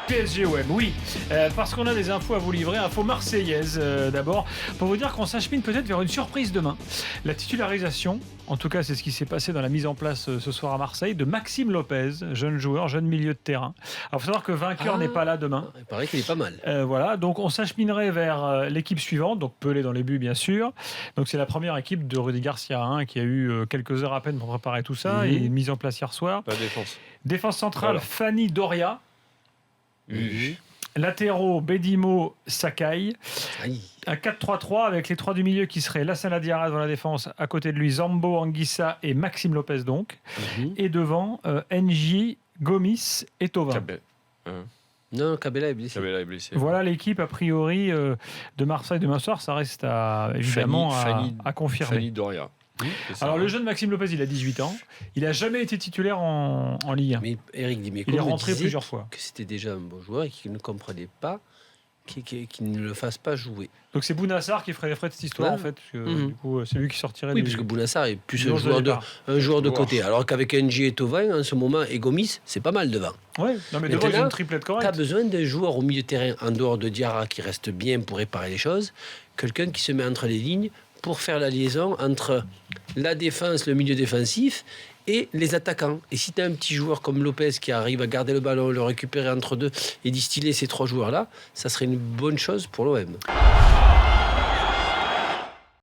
PSG-OM, oui, parce qu'on a des infos à vous livrer, infos marseillaises d'abord, pour vous dire qu'on s'achemine peut-être vers une surprise demain. La titularisation, en tout cas c'est ce qui s'est passé dans la mise en place ce soir à Marseille, de Maxime Lopez, jeune joueur, jeune milieu de terrain. Alors il faut savoir que Vainqueur n'est pas là demain. Il paraît qu'il est pas mal. Voilà, donc on s'acheminerait vers l'équipe suivante, donc Pelé dans les buts bien sûr. Donc c'est la première équipe de Rudy Garcia qui a eu quelques heures à peine pour préparer tout ça et mise en place hier soir. La défense. Défense centrale, Voilà. Fanny Doria. Latéraux, Bedimo, Sakai. Aïe. Un 4-3-3 avec les trois du milieu qui seraient Lassana Diarra dans la défense, à côté de lui Zambo, Anguissa et Maxime Lopez donc. Et devant, N'J, Gomis et Thauvin. Non, Cabella est blessé. Cabella est blessé. Voilà l'équipe a priori de Marseille demain soir. Ça reste évidemment à confirmer. Fanny Doria. Alors le jeune Maxime Lopez, il a 18 ans. Il n'a jamais été titulaire en Ligue 1. Mais Eric dit, mais Il est comme on rentré disait plusieurs fois. que c'était déjà un bon joueur et qu'il ne comprenait pas qu'il ne le fasse pas jouer. Donc c'est Bounassar qui ferait les frais de cette histoire Ouais. en fait. Parce que, du coup, c'est lui qui sortirait Oui, du- puisque Bounassar est plus du un onze joueur de départ. côté. Alors qu'avec NJ et Thauvin, en ce moment, et Gomis, c'est pas mal devant. Ouais, non mais devant Maintenant, une triplette Tu as correcte. besoin d'un joueur au milieu de terrain, en dehors de Diarra, qui reste bien pour réparer les choses. Quelqu'un qui se met entre les lignes pour faire la liaison entre la défense, le milieu défensif et les attaquants. Et si tu as un petit joueur comme Lopez qui arrive à garder le ballon, le récupérer entre deux et distiller ces trois joueurs-là, ça serait une bonne chose pour l'OM.